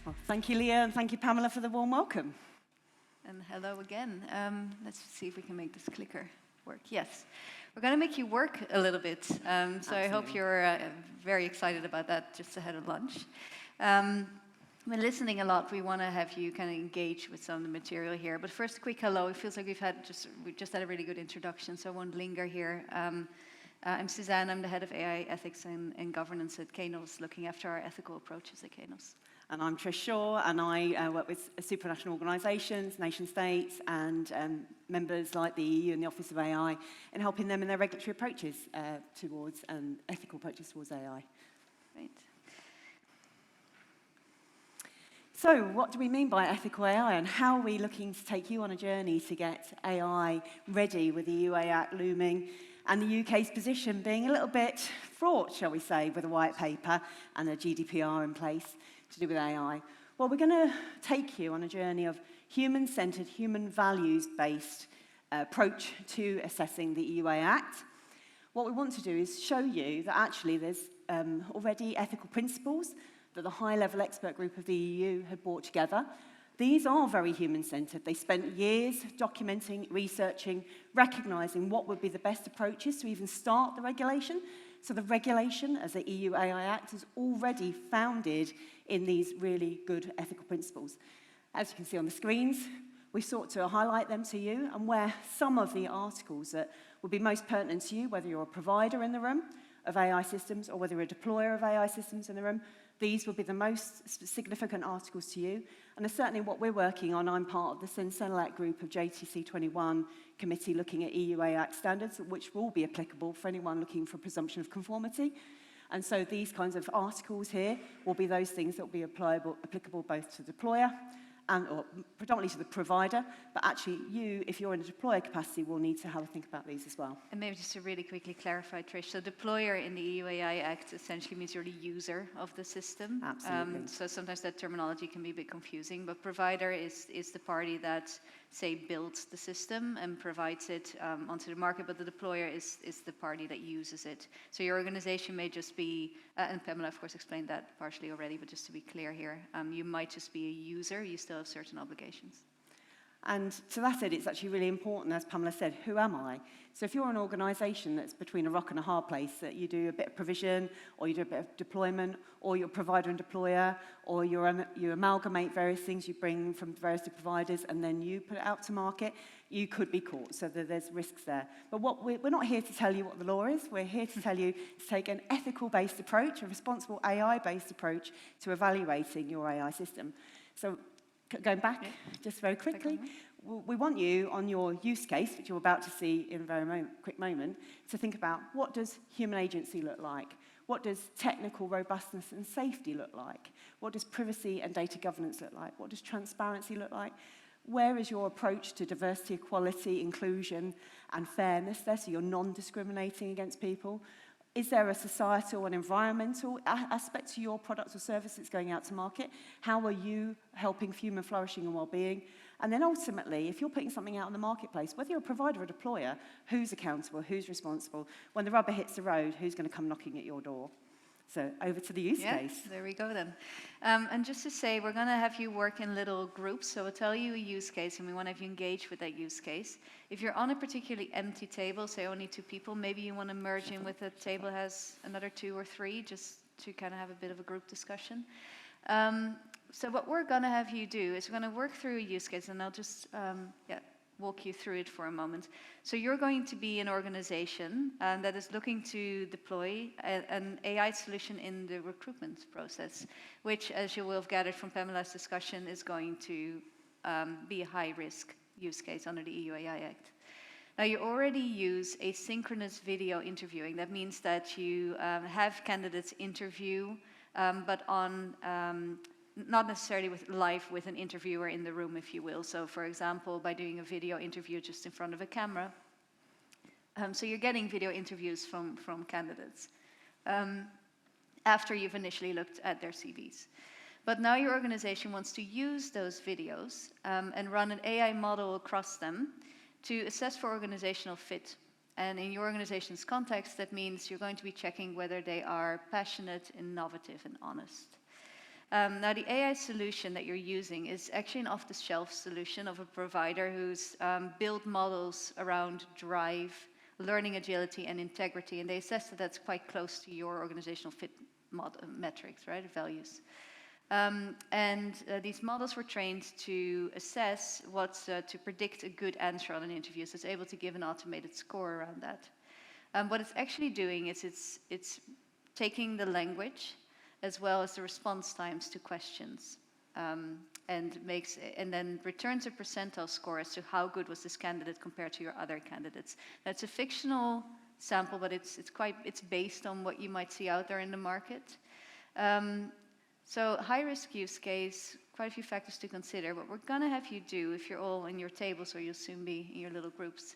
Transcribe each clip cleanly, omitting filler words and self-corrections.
Well, thank you, Leah, and thank you, Pamela, for the warm welcome. And hello again. Let's see if we can make this clicker work. Yes. We're going to make you work a little bit. So I hope you're very excited about that just ahead of lunch. When listening a lot, we want to have you kind of engage with some of the material here. But first, a quick hello. It feels like we just had a really good introduction, so I won't linger here. I'm Suzanne. I'm the head of AI ethics and governance at Kainos, looking after our ethical approaches at Kainos. And I'm Trish Shaw, and I work with supranational organisations, nation states, and members like the EU and the Office of AI in helping them in their regulatory approaches towards ethical approaches towards AI. Right. So what do we mean by ethical AI, and how are we looking to take you on a journey to get AI ready with the EU AI Act looming and the UK's position being a little bit fraught, shall we say, with a white paper and a GDPR in place to do with AI? Well, we're going to take you on a journey of human-centred, human values-based approach to assessing the EU AI Act. What we want to do is show you that actually there's already ethical principles that the high-level expert group of the EU had brought together. These are very human-centred. They spent years documenting, researching, recognising what would be the best approaches to even start the regulation. So the regulation as the EU AI Act is already founded in these really good ethical principles. As you can see on the screens, we sought to highlight them to you and where some of the articles that would be most pertinent to you, whether you're a provider in the room of AI systems or whether you're a deployer of AI systems in the room, these will be the most significant articles to you. And certainly what we're working on, I'm part of the Senelec group of JTC 21 committee looking at EU AI Act standards, which will be applicable for anyone looking for presumption of conformity. And so these kinds of articles here will be those things that will be applicable both to the deployer or predominantly to the provider, but actually you, if you're in a deployer capacity, will need to have a think about these as well. And maybe just to really quickly clarify, Trish, so deployer in the EU AI Act essentially means you're the user of the system. Absolutely. So sometimes that terminology can be a bit confusing, but provider is the party that, say, builds the system and provides it onto the market, but the deployer is the party that uses it. So your organization may just be, and Pamela, of course, explained that partially already, but just to be clear here, you might just be a user, you still have certain obligations. And to that end, it's actually really important, as Pamela said, who am I? So if you're an organisation that's between a rock and a hard place, that you do a bit of provision, or you do a bit of deployment, or you're a provider and deployer, or you amalgamate various things you bring from various providers, and then you put it out to market, you could be caught, so there's risks there. But we're not here to tell you what the law is. We're here to tell you to take an ethical-based approach, a responsible AI-based approach to evaluating your AI system. So going back just very quickly, we want you on your use case, which you're about to see in a very quick moment, to think about what does human agency look like? What does technical robustness and safety look like? What does privacy and data governance look like? What does transparency look like? Where is your approach to diversity, equality, inclusion, and fairness there, so you're non-discriminating against people? Is there a societal and environmental aspect to your product or service that's going out to market? How are you helping human flourishing and well-being? And then ultimately, if you're putting something out in the marketplace, whether you're a provider or deployer, who's accountable, who's responsible? When the rubber hits the road, who's going to come knocking at your door? So over to the use case. There we go then. And just to say, we're going to have you work in little groups. So we'll tell you a use case, and we want to have you engage with that use case. If you're on a particularly empty table, say only 2 people, maybe you want to merge in with a table that has another 2 or 3, just to kind of have a bit of a group discussion. So what we're going to have you do is we're going to work through a use case, and I'll just walk you through it for a moment. So you're going to be an organization that is looking to deploy an AI solution in the recruitment process, which, as you will have gathered from Pamela's discussion, is going to be a high-risk use case under the EU AI Act. Now, you already use asynchronous video interviewing. That means that you have candidates interview, but on not necessarily live with an interviewer in the room, if you will. So, for example, by doing a video interview just in front of a camera. So you're getting video interviews from candidates after you've initially looked at their CVs. But now your organization wants to use those videos and run an AI model across them to assess for organizational fit. And in your organization's context, that means you're going to be checking whether they are passionate, innovative, and honest. Now, the AI solution that you're using is actually an off-the-shelf solution of a provider who's built models around drive, learning agility, and integrity, and they assess that that's quite close to your organizational fit metrics, right, values. These models were trained to assess to predict a good answer on an interview, so it's able to give an automated score around that. What it's actually doing is it's taking the language as well as the response times to questions, and then returns a percentile score as to how good was this candidate compared to your other candidates. That's a fictional sample, but it's based on what you might see out there in the market. So high-risk use case, quite a few factors to consider. What we're going to have you do, if you're all in your tables or you'll soon be in your little groups,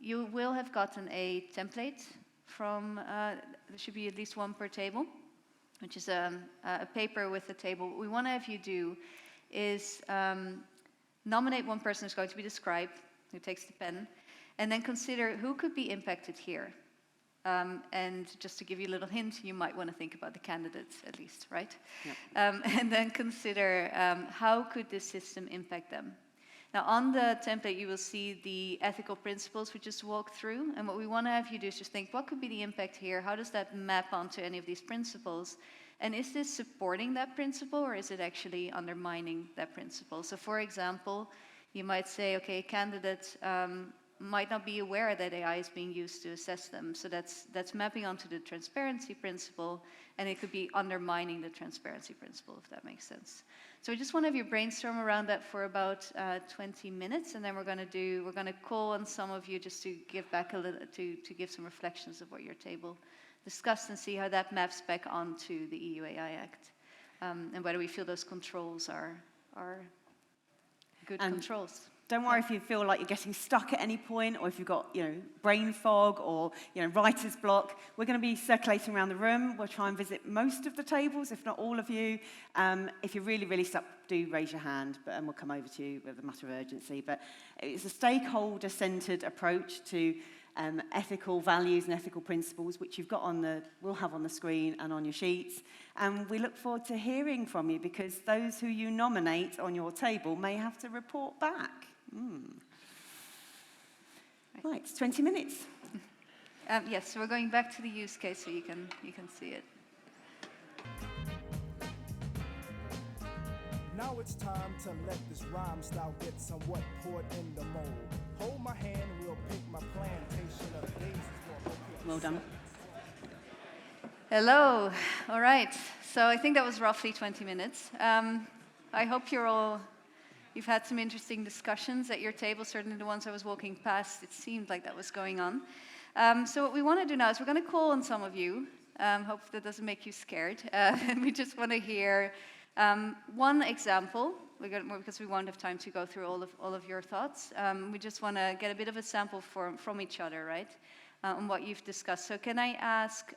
you will have gotten a template from, there should be at least one per table, which is a paper with a table. What we want to have you do is nominate one person who's going to be described, who takes the pen, and then consider who could be impacted here. And just to give you a little hint, you might want to think about the candidates at least, right? Yep. And then consider how could this system impact them. Now, on the template, you will see the ethical principles we just walked through. And what we want to have you do is just think, what could be the impact here? How does that map onto any of these principles? And is this supporting that principle, or is it actually undermining that principle? So, for example, you might say, okay, candidates might not be aware that AI is being used to assess them. So that's mapping onto the transparency principle, and it could be undermining the transparency principle, if that makes sense. So we just want to have you brainstorm around that for about 20 minutes, and then we're going to call on some of you just to give back a little, to give some reflections of what your table discussed and see how that maps back onto the EU AI Act, and whether we feel those controls are good controls. Don't worry if you feel like you're getting stuck at any point, or if you've got, brain fog or, writer's block. We're going to be circulating around the room. We'll try and visit most of the tables, if not all of you. If you're really, really stuck, do raise your hand, and we'll come over to you with a matter of urgency. But it's a stakeholder-centered approach to ethical values and ethical principles, which we'll have on the screen and on your sheets. And we look forward to hearing from you, because those who you nominate on your table may have to report back. Right, it's 20 minutes. Yes, so we're going back to the use case so you can see it. Now it's time to let this rhyme style get somewhat poured in the mold. Hold my hand, we'll pick my plantation of daisies. Well done. Hello. All right. So I think that was roughly 20 minutes. I hope you've had some interesting discussions at your table. Certainly the ones I was walking past, it seemed like that was going on. So what we want to do now is we're going to call on some of you. Hope that doesn't make you scared. And we just want to hear one example, because we won't have time to go through all of your thoughts. We just want to get a bit of a sample from each other, right, on what you've discussed. So can I ask,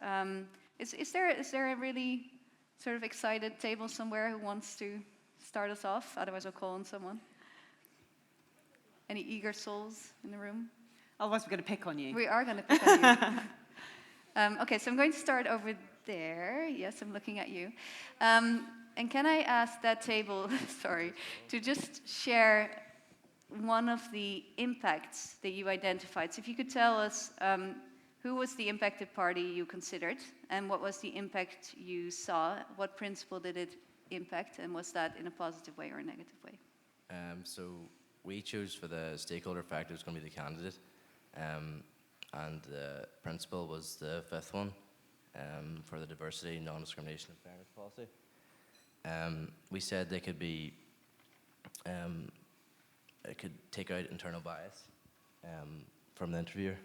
is there a really sort of excited table somewhere who wants to start us off? Otherwise, I'll call on someone. Any eager souls in the room? Otherwise, we're going to pick on you. We are going to pick on you. Okay, so I'm going to start over there. Yes, I'm looking at you. And can I ask that table, sorry, to just share one of the impacts that you identified? So if you could tell us who was the impacted party you considered, and what was the impact you saw? What principle did it impact, and was that in a positive way or a negative way? So we chose for the stakeholder factor was going to be the candidate, and the principle was the fifth one, for the diversity, non-discrimination, and fairness policy. We said they could be, it could take out internal bias from the interviewer,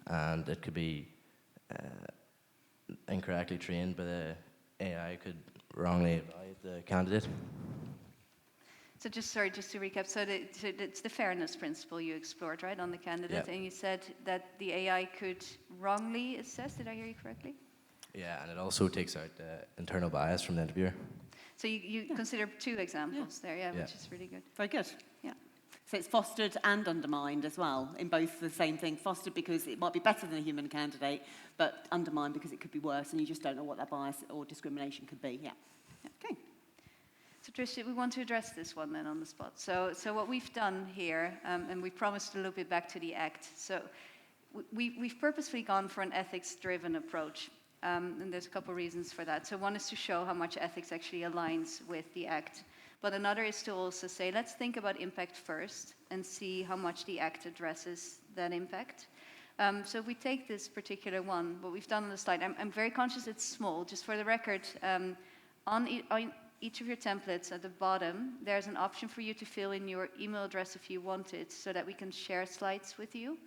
and it could be incorrectly trained by the AI, could wrongly evaluate the candidate. So to recap, so it's the fairness principle you explored, right, on the candidate, and you said that the AI could wrongly assess, did I hear you correctly? Yeah, and it also takes out the internal bias from the interviewer. So you consider two examples there, which is really good. Very good. Yeah. So it's fostered and undermined as well, in both the same thing. Fostered because it might be better than a human candidate, but undermined because it could be worse, and you just don't know what that bias or discrimination could be. Yeah. Okay. So Patricia, we want to address this one then on the spot. So what we've done here, and we promised to loop it back to the Act. So we've purposefully gone for an ethics-driven approach. And there's a couple reasons for that. So one is to show how much ethics actually aligns with the Act. But another is to also say, let's think about impact first and see how much the Act addresses that impact. So if we take this particular one, what we've done on the slide, I'm very conscious it's small. Just for the record, on each of your templates at the bottom, there's an option for you to fill in your email address if you want it, so that we can share slides with you.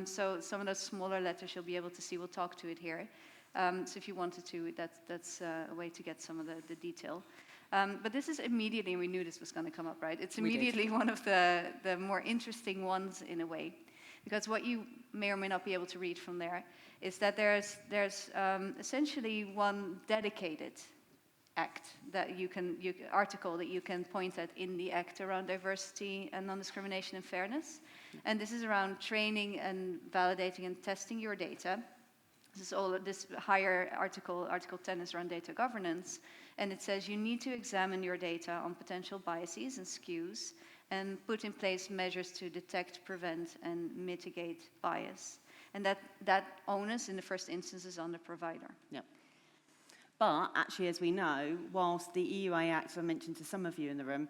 So some of those smaller letters you'll be able to see. We'll talk to it here. So if you wanted to, that's a way to get some of the detail. But this is immediately, we knew this was going to come up, right? It's immediately one of the more interesting ones in a way. Because what you may or may not be able to read from there is that there's essentially one dedicated act that article that you can point at in the Act around diversity and non-discrimination and fairness. And this is around training and validating and testing your data. This higher article 10 is around data governance, and it says you need to examine your data on potential biases and skews and put in place measures to detect, prevent, and mitigate bias. And that onus in the first instance is on the provider. Yep. But actually, as we know, whilst the EUA Act, I mentioned to some of you in the room,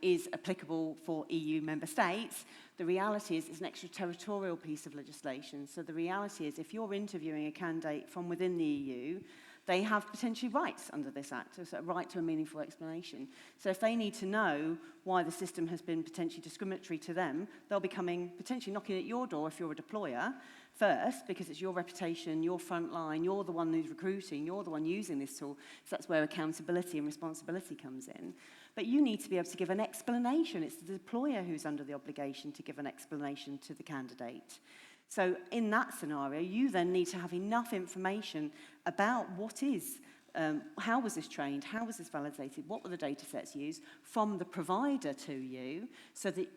is applicable for EU member states, the reality is it's an extraterritorial piece of legislation. So the reality is if you're interviewing a candidate from within the EU, they have potentially rights under this Act, so a right to a meaningful explanation. So if they need to know why the system has been potentially discriminatory to them, they'll be potentially knocking at your door if you're a deployer first, because it's your reputation, your front line, you're the one who's recruiting, you're the one using this tool. So that's where accountability and responsibility comes in. But you need to be able to give an explanation. It's the deployer who's under the obligation to give an explanation to the candidate. So in that scenario, you then need to have enough information about how was this trained, how was this validated, what were the data sets used from the provider to you, so that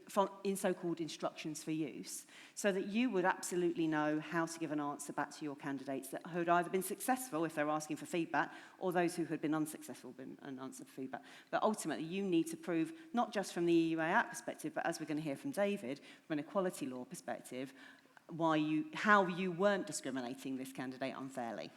in so-called instructions for use, so that you would absolutely know how to give an answer back to your candidates that had either been successful if they're asking for feedback, or those who had been unsuccessful and answered for feedback. But ultimately, you need to prove, not just from the EUA Act perspective, but as we're going to hear from David, from an equality law perspective, how you weren't discriminating this candidate unfairly.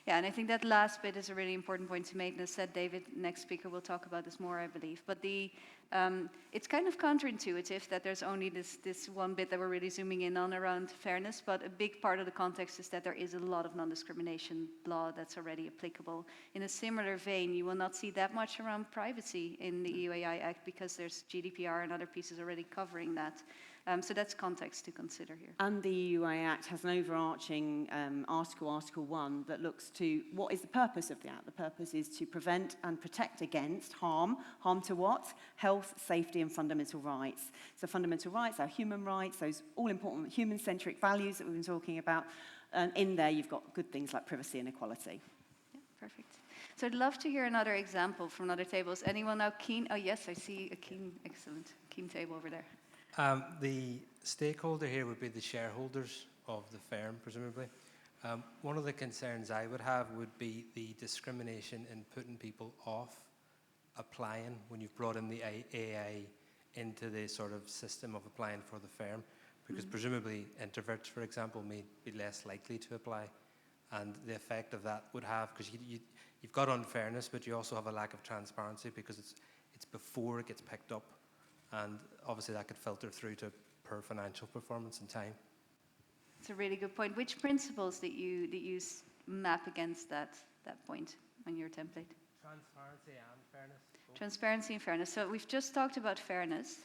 Yeah, and I think that last bit is a really important point to make. And as said, David, next speaker, will talk about this more, I believe. But it's kind of counterintuitive that there's only this one bit that we're really zooming in on around fairness. But a big part of the context is that there is a lot of non-discrimination law that's already applicable. In a similar vein, you will not see that much around privacy in the EUAI Act because there's GDPR and other pieces already covering that. So that's context to consider here. And the EUA Act has an overarching Article 1, that looks to what is the purpose of the Act. The purpose is to prevent and protect against harm. Harm to what? Health, safety, and fundamental rights. So fundamental rights are human rights, those all-important human-centric values that we've been talking about. And in there, you've got good things like privacy and equality. Yeah, perfect. So I'd love to hear another example from other tables. Anyone now keen? Oh, yes, I see a keen table over there. The stakeholder here would be the shareholders of the firm, presumably. One of the concerns I would have would be the discrimination in putting people off applying when you've brought in the AI into the sort of system of applying for the firm, because presumably introverts, for example, may be less likely to apply, and the effect of that would have, because you've got unfairness, but you also have a lack of transparency because it's before it gets picked up. And obviously that could filter through to poor financial performance and time. It's a really good point. Which principles that you map against that point on your template? Transparency and fairness. Transparency and fairness. So we've just talked about fairness.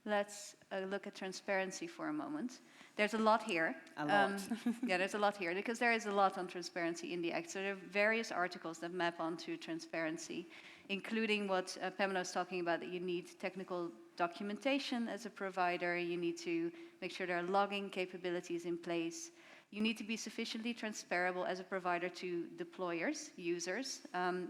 Let's look at transparency for a moment. There's a lot here. A lot. Yeah, there's a lot here because there is a lot on transparency in the Act. So there are various articles that map onto transparency, including what Pamela was talking about, that you need technical documentation as a provider. You need to make sure there are logging capabilities in place. You need to be sufficiently transparent as a provider to deployers, users,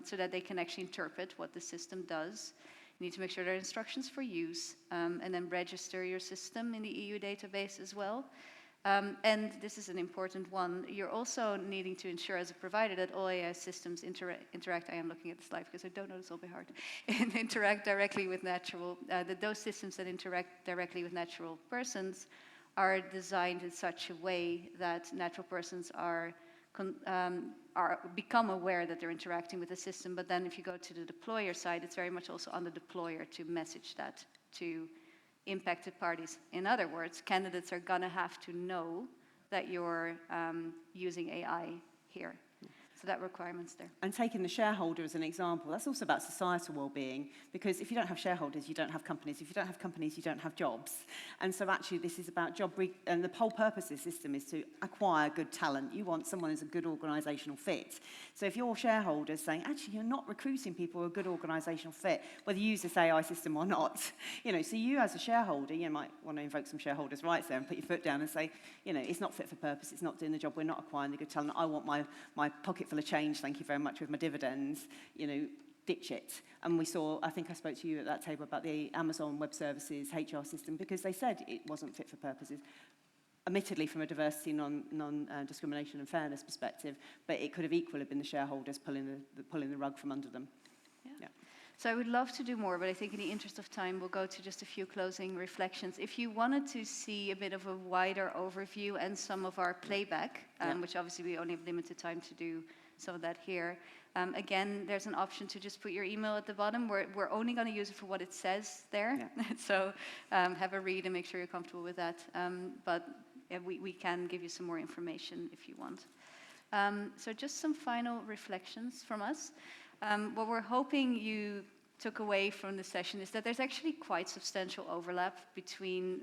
so that they can actually interpret what the system does. You need to make sure there are instructions for use, and then register your system in the EU database as well. And this is an important one. You're also needing to ensure as a provider that all AI systems interact, I am looking at the slide because I don't know this all by heart, and interact directly with that those systems that interact directly with natural persons are designed in such a way that natural persons become aware that they're interacting with the system. But then if you go to the deployer side, it's very much also on the deployer to message that to impacted parties. In other words, candidates are gonna have to know that you're using AI here. So that requirement's there. And taking the shareholder as an example, that's also about societal well-being, because if you don't have shareholders, you don't have companies. If you don't have companies, you don't have jobs. And so actually this is about and the whole purpose of this system is to acquire good talent. You want someone who's a good organisational fit. So if your shareholders saying, actually, you're not recruiting people who are a good organisational fit, whether you use this AI system or not, so you as a shareholder, you might want to invoke some shareholders' rights there and put your foot down and say, it's not fit for purpose, it's not doing the job, we're not acquiring the good talent, I want my pocket full of change, thank you very much, with my dividends, ditch it. And we saw, I think I spoke to you at that table about the Amazon Web Services HR system, because they said it wasn't fit for purposes, admittedly from a diversity, non-discrimination and fairness perspective, but it could have equally been the shareholders pulling the rug from under them. Yeah. So I would love to do more, but I think in the interest of time, we'll go to just a few closing reflections. If you wanted to see a bit of a wider overview and some of our playback, which obviously we only have limited time to do some of that here, again, there's an option to just put your email at the bottom. We're only going to use it for what it says there. Yeah. So have a read and make sure you're comfortable with that. But we can give you some more information if you want. So just some final reflections from us. What we're hoping you took away from the session is that there's actually quite substantial overlap between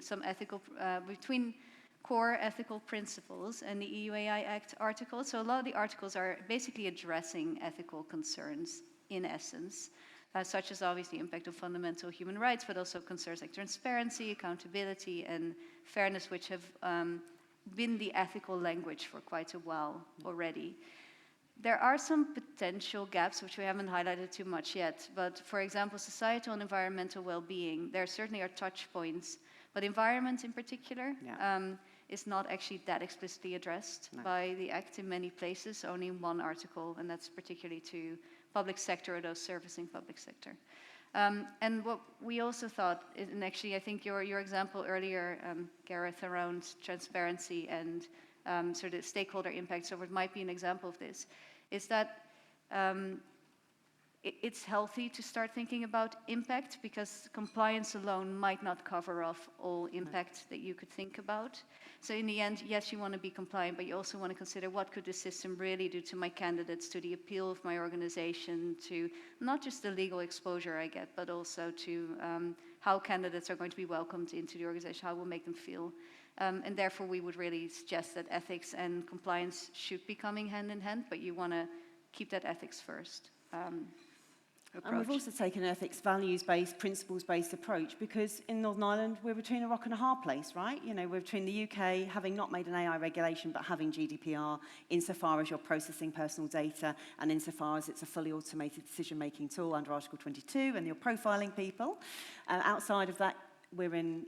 between core ethical principles and the EU AI Act articles. So a lot of the articles are basically addressing ethical concerns in essence, such as obviously the impact of fundamental human rights, but also concerns like transparency, accountability, and fairness, which have been the ethical language for quite a while already. There are some potential gaps, which we haven't highlighted too much yet, but for example, societal and environmental well-being, there certainly are touch points, but environment in particular is not actually that explicitly addressed by the Act in many places, only in one article, and that's particularly to public sector or those servicing public sector. And what we also thought, and actually I think your example earlier, Gareth, around transparency and sort of stakeholder impact, so it might be an example of this, is that it's healthy to start thinking about impact, because compliance alone might not cover off all impact that you could think about. So in the end, yes, you want to be compliant, but you also want to consider what could the system really do to my candidates, to the appeal of my organization, to not just the legal exposure I get, but also to how candidates are going to be welcomed into the organization, how it will make them feel. And therefore, we would really suggest that ethics and compliance should be coming hand in hand, but you want to keep that ethics first approach. And we've also taken an ethics, values-based, principles-based approach, because in Northern Ireland, we're between a rock and a hard place, right? We're between the UK having not made an AI regulation, but having GDPR insofar as you're processing personal data and insofar as it's a fully automated decision-making tool under Article 22 and you're profiling people. Outside of that, we're in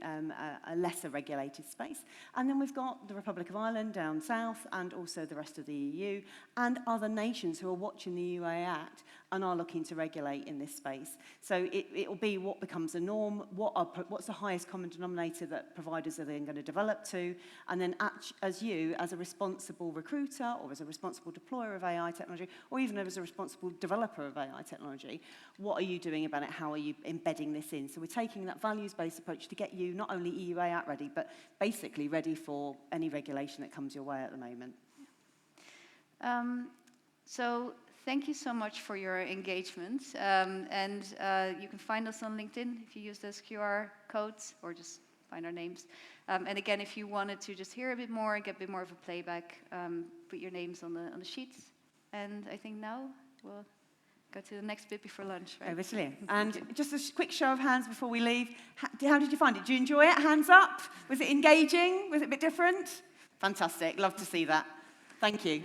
a lesser regulated space. And then we've got the Republic of Ireland down south and also the rest of the EU and other nations who are watching the EU AI Act and are looking to regulate in this space. So it will be what becomes the norm, what's the highest common denominator that providers are then going to develop to, and then as a responsible recruiter or as a responsible deployer of AI technology, or even as a responsible developer of AI technology, what are you doing about it? How are you embedding this in? So we're taking that values-based approach to get you not only EU AI Act ready, but basically ready for any regulation that comes your way at the moment. So thank you so much for your engagement. And you can find us on LinkedIn if you use those QR codes, or just find our names. And again, if you wanted to just hear a bit more, get a bit more of a playback, put your names on the sheets. And I think now we'll go to the next bit before lunch, right? Over to Liam. And just a quick show of hands before we leave. How did you find it? Did you enjoy it? Hands up. Was it engaging? Was it a bit different? Fantastic. Love to see that. Thank you.